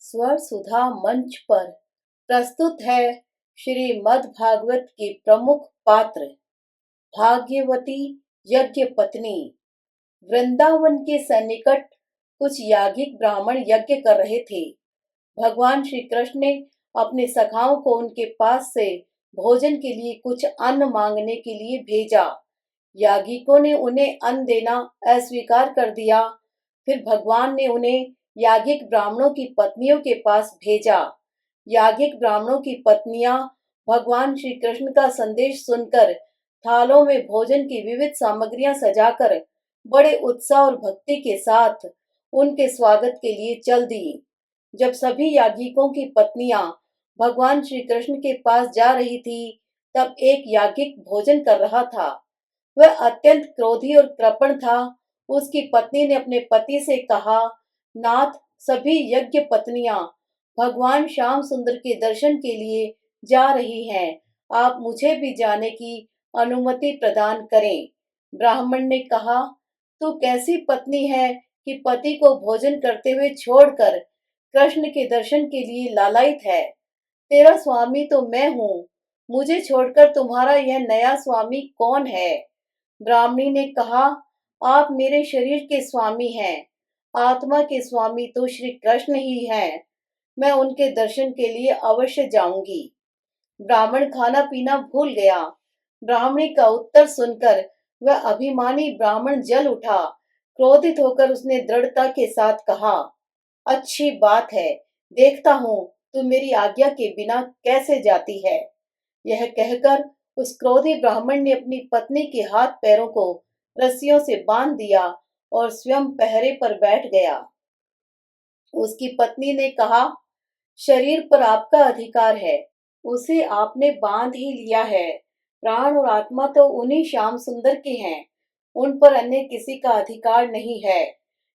स्वर सुधा मंच पर प्रस्तुत है श्रीमद् भागवत की प्रमुख पात्र भाग्यवती यज्ञ पत्नी। वृंदावन के सन्निकट कुछ याज्ञिक ब्राह्मण यज्ञ कर रहे थे। भगवान श्री कृष्ण ने अपने सखाओं को उनके पास से भोजन के लिए कुछ अन्न मांगने के लिए भेजा। याज्ञिकों ने उन्हें अन्न देना अस्वीकार कर दिया। फिर भगवान ने उन्हें याज्ञिक ब्राह्मणों की पत्नियों के पास भेजा। याज्ञिक ब्राह्मणों की पत्नियां भगवान श्री कृष्ण का संदेश सुनकर थालों में भोजन की विविध सामग्रियां सजाकर बड़े उत्साह और भक्ति के साथ उनके स्वागत के लिए चल दी। जब सभी याज्ञिकों की पत्नियां भगवान श्री कृष्ण के पास जा रही थी, तब एक याज्ञिक भोजन कर रहा था। वह अत्यंत क्रोधी और कृपण था। उसकी पत्नी ने अपने पति से कहा, नाथ, सभी यज्ञ पत्नियां भगवान श्याम सुंदर के दर्शन के लिए जा रही हैं। आप मुझे भी जाने की अनुमति प्रदान करें। ब्राह्मण ने कहा, तू कैसी पत्नी है कि पति को भोजन करते हुए छोड़कर कृष्ण के दर्शन के लिए लालायित है। तेरा स्वामी तो मैं हूँ, मुझे छोड़कर तुम्हारा यह नया स्वामी कौन है? ब्राह्मणी ने कहा, आप मेरे शरीर के स्वामी हैं, आत्मा के स्वामी तो श्री कृष्ण ही हैं। मैं उनके दर्शन के लिए अवश्य जाऊंगी। ब्राह्मण खाना पीना भूल गया। ब्राह्मणी का उत्तर सुनकर वह अभिमानी ब्राह्मण जल उठा। क्रोधित होकर उसने दृढ़ता के साथ कहा, अच्छी बात है, देखता हूँ तू मेरी आज्ञा के बिना कैसे जाती है। यह कहकर उस क्रोधी ब्राह्मण ने अपनी पत्नी के हाथ पैरों को रस्सियों से बांध दिया और स्वयं पहरे पर बैठ गया। उसकी पत्नी ने कहा, शरीर पर आपका अधिकार है, उसे आपने बांध ही लिया है। प्राण और आत्मा तो उन्हीं श्याम सुंदर के हैं, उन पर अन्य किसी का अधिकार नहीं है।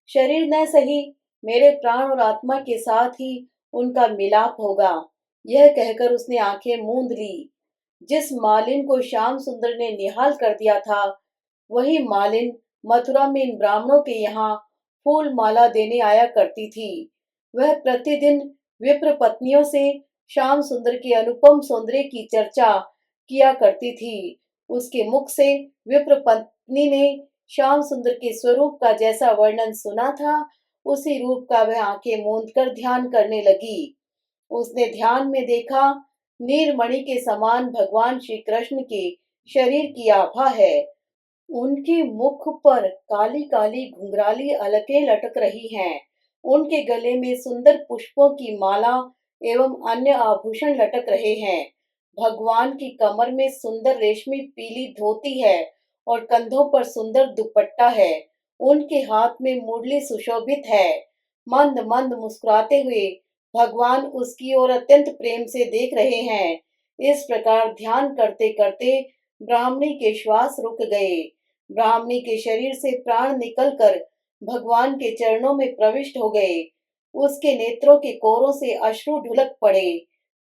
शरीर न सही, मेरे प्राण और आत्मा के साथ ही उनका मिलाप होगा। यह कहकर उसने आंखें मूंद ली। जिस मालिन को श्याम सुंदर ने निहाल कर दिया था, वही मालिन मथुरा में इन ब्राह्मणों के यहाँ फूल माला देने आया करती थी। वह प्रतिदिन विप्र पत्नियों से श्याम सुंदर के अनुपम सौंदर्य की चर्चा किया करती थी। उसके मुख से विप्र पत्नी ने श्याम सुंदर के स्वरूप का जैसा वर्णन सुना था, उसी रूप का वह आंखें मूंद कर ध्यान करने लगी। उसने ध्यान में देखा, नीलमणि के समान भगवान श्री कृष्ण के शरीर की आभा है। उनके मुख पर काली काली घुंघराली अलकें लटक रही हैं। उनके गले में सुंदर पुष्पों की माला एवं अन्य आभूषण लटक रहे हैं। भगवान की कमर में सुंदर रेशमी पीली धोती है और कंधों पर सुंदर दुपट्टा है। उनके हाथ में मुरली सुशोभित है। मंद मंद मुस्कुराते हुए भगवान उसकी ओर अत्यंत प्रेम से देख रहे हैं। इस प्रकार ध्यान करते करते ब्राह्मणी के श्वास रुक गए। ब्राह्मणी के शरीर से प्राण निकलकर भगवान के चरणों में प्रविष्ट हो गए। उसके नेत्रों के कोरों से अश्रु ढुलक पड़े।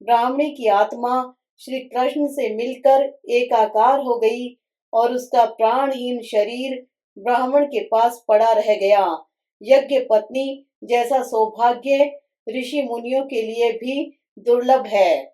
ब्राह्मणी की आत्मा श्री कृष्ण से मिलकर एकाकार हो गई और उसका प्राणहीन शरीर ब्राह्मण के पास पड़ा रह गया। यज्ञ पत्नी जैसा सौभाग्य ऋषि मुनियों के लिए भी दुर्लभ है।